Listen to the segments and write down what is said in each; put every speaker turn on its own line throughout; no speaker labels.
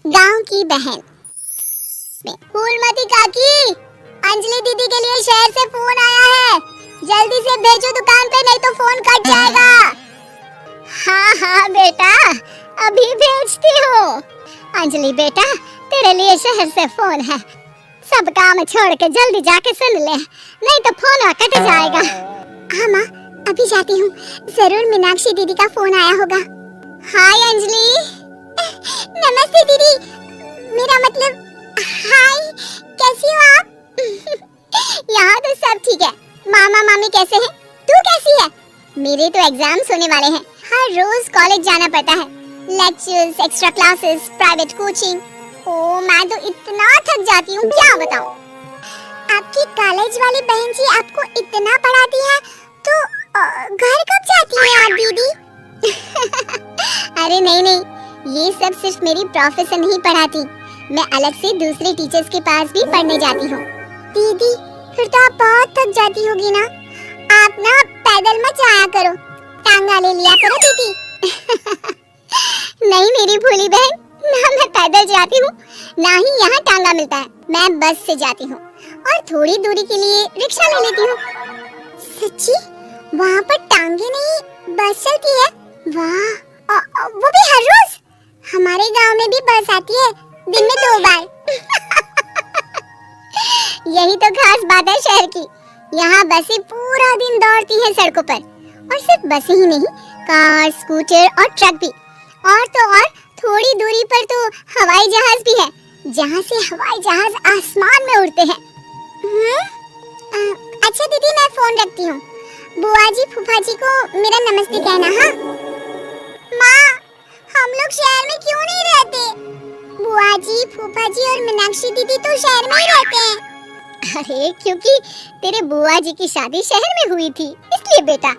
गांव की बहन। फूलमती काकी, अंजलि दीदी के लिए शहर से फोन आया है, जल्दी से भेजो दुकान पे, नहीं तो फोन कट जाएगा। हाँ हाँ बेटा, अभी भेजती हूँ। अंजलि बेटा, तेरे लिए शहर से फोन है, सब काम छोड़ के जल्दी जाके सुन ले, नहीं तो फोन कट जाएगा। हाँ माँ, अभी जाती हूँ, जरूर मीनाक्षी दीदी का फोन आया होगा। हाय अंजलि। नमस्ते दीदी, मेरा मतलब हाय, कैसी हो आप? यहाँ तो सब ठीक है। मामा मामी कैसे हैं? तू कैसी है? मेरे तो एग्जाम्स होने वाले हैं, हर रोज कॉलेज जाना पड़ता है, lectures, extra classes, private coaching. ओ मैं तो इतना थक जाती हूँ, क्या बताऊँ। आपकी कॉलेज वाली बहन जी आपको इतना पढ़ाती है, तो घर कब जाती है आप दीदी? अरे नहीं नहीं, ये सब सिर्फ मेरी प्रोफेसर नहीं पढ़ाती, मैं अलग से दूसरे टीचर्स के पास भी पढ़ने जाती हूँ। दीदी फिर तो आप बहुत थक जाती होगी ना, आप ना पैदल मत जाया करो, टांगा ले लिया करो दीदी। नहीं मेरी भोली बहन, ना मैं पैदल जाती हूँ, ना ही यहाँ टांगा मिलता है, मैं बस से जाती हूँ और थोड़ी दूरी के लिए रिक्शा ले लेती हूँ। सच्ची? वहाँ पर टांगे नहीं बस चलती है? वाह, वो भी हर रोज? हमारे गांव में भी बस आती है, दिन में 2 बार। यही तो खास बात है शहर की, यहाँ बसें पूरा दिन दौड़ती हैं सड़कों पर, और सिर्फ बसें ही नहीं, कार, स्कूटर और ट्रक भी। और तो और थोड़ी दूरी पर तो हवाई जहाज भी है, जहाँ से हवाई जहाज आसमान में उड़ते हैं। अच्छा दीदी, मैं फोन रखती हूँ, बुआ जी फूफा जी को मेरा नमस्ते कहना। हाँ माँ, हम लोग शहर में क्यों नहीं रहते? बुआ जी, फूफा जी और मीनाक्षी दीदी तो शहर में ही रहते हैं। अरे क्योंकि तेरे बुआ जी की शादी शहर में हुई थी, इसलिए बेटा।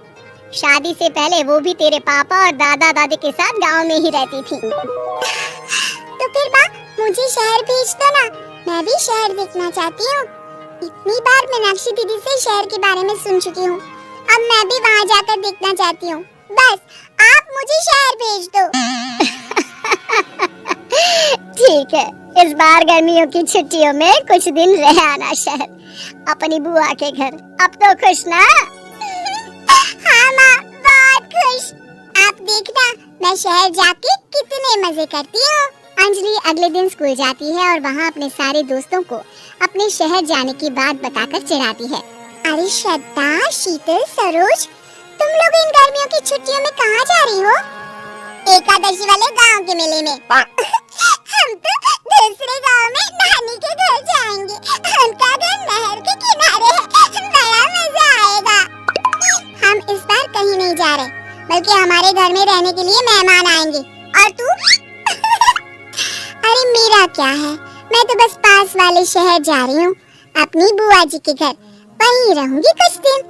शादी से पहले वो भी तेरे पापा और दादा दादी के साथ गांव में ही रहती थी। तो फिर माँ, मुझे शहर भेज दो ना, मैं भी शहर देखना चाहती हूँ। इतनी बार मीनाक्षी दीदी से शहर के बारे में सुन चुकी हूँ, अब मैं भी वहाँ जाकर देखना चाहती हूँ। बस आप मुझे शहर भेज दो। ठीक है, इस बार गर्मियों की छुट्टियों में कुछ दिन रह आना शहर, अपनी बुआ के घर। अब तो खुश ना? हाँ माँ, बहुत खुश। आप देखना मैं शहर जाके कितने मजे करती हूँ। अंजलि अगले दिन स्कूल जाती है और वहाँ अपने सारे दोस्तों को अपने शहर जाने की बात बताकर चिढ़ाती है। अरे श्रद्धा, शीतल, सरोज, तुम लोग इन गर्मियों की छुट्टियों में कहाँ जा रही हो? एकादशी वाले गांव के मेले में। हम तो दूसरे गांव में नानी के घर जाएंगे, उनका घर नहर के किनारे है, बड़ा मजा आएगा। हम इस बार कहीं नहीं जा रहे, बल्कि हमारे घर में रहने के लिए मेहमान आएंगे। और तू? अरे मेरा क्या है, मैं तो बस पास वाले शहर जा रही हूँ, अपनी बुआ जी के घर, वहीं रहूंगी कुछ दिन।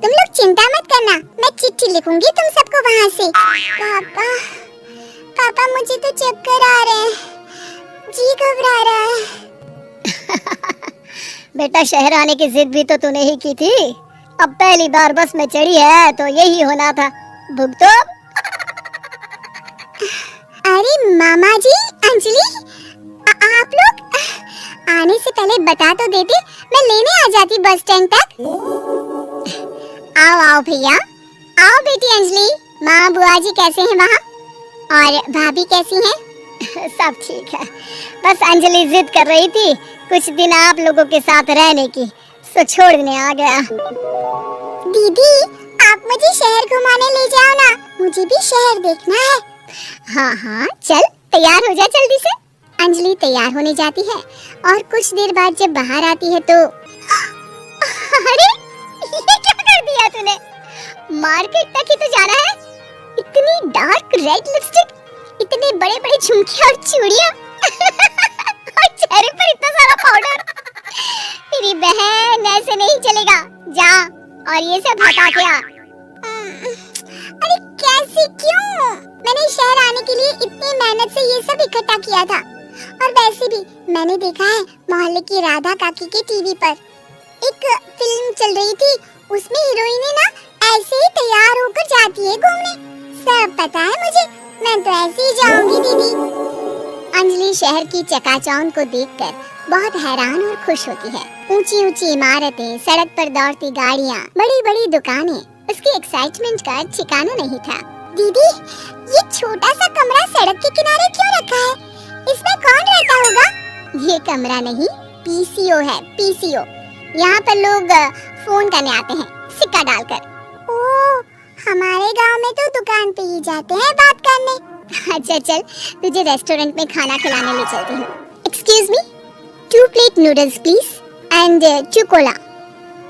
तुम लोग चिंता मत करना, मैं चिट्ठी लिखूंगी तुम सबको वहाँ से। पापा, पापा मुझे तो चक्कर आ रहे हैं, जी घबरा रहा है। बेटा शहर आने की जिद भी तो तूने ही की थी, अब पहली बार बस में चढ़ी है तो यही होना था, भुगतो। अरे मामा जी, अंजलि, आप लोग आने से पहले बता तो देते, मैं लेने आ जाती बस स्टैंड तक। आओ आओ भैया, आओ बेटी अंजलि। माँ बुआ जी कैसे हैं वहाँ? और भाभी कैसी हैं? सब ठीक है, बस अंजलि जिद कर रही थी कुछ दिन आप लोगों के साथ रहने की, तो छोड़ने आ गया। दीदी आप मुझे शहर घुमाने ले जाओ ना, मुझे भी शहर देखना है। हाँ हाँ चल, तैयार हो जा जल्दी से। अंजलि तैयार होने जाती है और कुछ देर बाद जब बाहर आती है तो अरे ये क्या कर दिया तूने? मार्केट तक ही तो जाना है, इतनी डार्क रेड लिपस्टिक, इतने बड़े बड़े झुमके और चूड़ियां और चेहरे पर इतना सारा पाउडर। मेरी बहन ऐसे नहीं चलेगा, जा और ये सब हटा के आ। अरे कैसे, क्यों? मैंने शहर आने के लिए इतनी मेहनत से ये सब इकट्ठा किया था, और वैसे भी मैंने देखा है मोहल्ले की राधा काकी के टीवी पर एक फिल्म चल रही थी, उसमें हीरोइने ना ऐसे ही तैयार होकर जाती है घूमने। सब पता है मुझे, मैं तो ऐसे ही जाऊंगी दीदी। अंजलि शहर की चकाचौंध को देखकर बहुत हैरान और खुश होती है। ऊंची ऊंची इमारतें, सड़क पर दौड़ती गाड़ियाँ, बड़ी बड़ी दुकानें, उसकी एक्साइटमेंट का ठिकाना नहीं था। दीदी, ये छोटा सा कमरा सड़क के किनारे क्यों रखा है? इसमें कौन रहता होगा? ये कमरा नहीं, पीसीओ है, पीसीओ। यहाँ पर लोग फोन करने आते हैं, सिक्का डालकर। ओह, हमारे गांव में तो दुकान पे ही जाते हैं बात करने। अच्छा चल, तुझे रेस्टोरेंट में खाना खिलाने ले चलती हूँ। Excuse me, 2 plate noodles please and 2 Cola.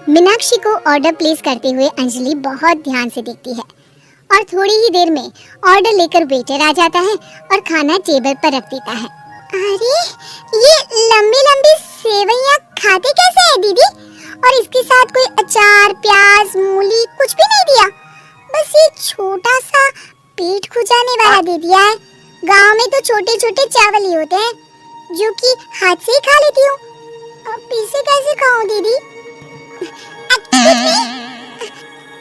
Meenakshi को ऑर्डर प्लेस करते हुए अंजलि बहुत ध्यान से देखती है और थोड़ी ही देर में ऑर्डर लेकर वेटर आ जाता है और खाना टेबल पर रख देता है। अरे, ये लंबी लंबी सेवइयां खाते कैसे है दीदी? और इसके साथ कोई अचार, प्याज, मूली कुछ भी नहीं दिया, बस ये छोटा सा पेट खुजाने वाला दे दिया है। गांव में तो छोटे छोटे चावल ही होते हैं जो कि हाथ से ही खा लेती हूँ। अब इसे कैसे खाऊं दीदी?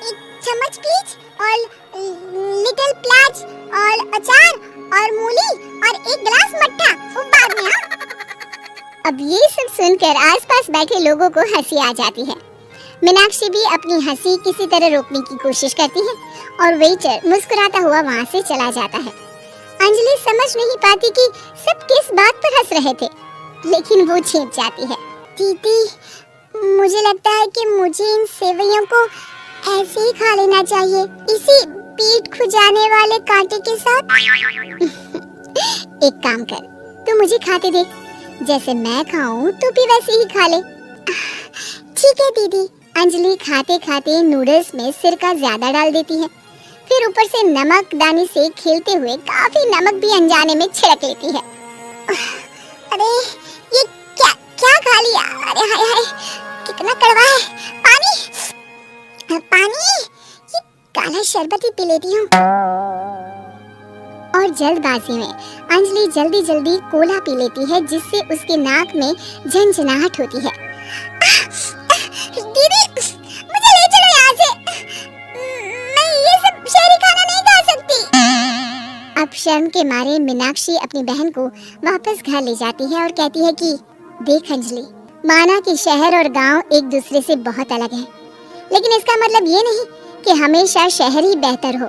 एक चम्मच प्लीज और लिटिल प्याज और अचार और मूली और एक गिलास मट्ठा वो बाद में। अब ये सब सुनकर आसपास बैठे लोगों को हंसी आ जाती है। मीनाक्षी भी अपनी हंसी किसी तरह रोकने की कोशिश करती है और वेटर मुस्कुराता हुआ वहाँ से चला जाता है। अंजलि समझ नहीं पाती कि सब किस बात पर हंस रहे थे, लेकिन वो छिप जाती है। दीदी, मुझे लगता है कि मुझे इन सेवइयों को ऐसे ही खा लेना चाहिए, इसी पेट खुजाने वाले कांटे के साथ। एक काम कर, तू मुझे खाते देख, जैसे मैं खाऊं तू भी वैसे ही खा ले। ठीक है दीदी। अंजलि खाते खाते नूडल्स में सिरका ज्यादा डाल देती है, फिर ऊपर से नमक दानी से खेलते हुए काफी नमक भी अनजाने में छिड़क लेती है। अरे ये क्या क्या खा लिया? अरे हाय हाय, कितना कड़वा है। पानी पानी, ये काला शरबत ही पी लेती हूँ। और जल्दबाजी में अंजलि जल्दी जल्दी कोला पी लेती है, जिससे उसके नाक में झंझनाहट होती है। दीदी, मुझे ले चलो यहाँ से, मैं ये सब शहरी खाना नहीं खा सकती। अब शर्म के मारे मीनाक्षी अपनी बहन को वापस घर ले जाती है और कहती है कि देख अंजलि, माना कि शहर और गांव एक दूसरे से बहुत अलग है, लेकिन इसका मतलब ये नहीं कि हमेशा शहर ही बेहतर हो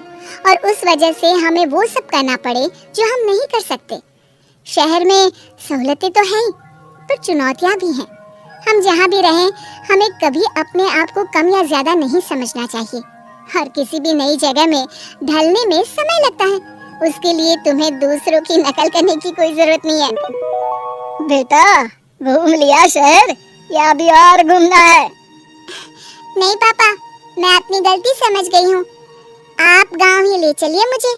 और उस वजह से हमें वो सब करना पड़े जो हम नहीं कर सकते। शहर में सहूलतें तो हैं, पर चुनौतियाँ भी हैं। हम जहाँ भी रहें, हमें कभी अपने आप को कम या ज्यादा नहीं समझना चाहिए। हर किसी भी नई जगह में ढलने में समय लगता है, उसके लिए तुम्हें दूसरों की नकल करने की कोई जरूरत नहीं है।
बेटा, घूम लिया शहर या अभी और घूमना है?
नहीं पापा, मैं अपनी गलती समझ गई हूँ, आप गांव ही ले चलिए मुझे।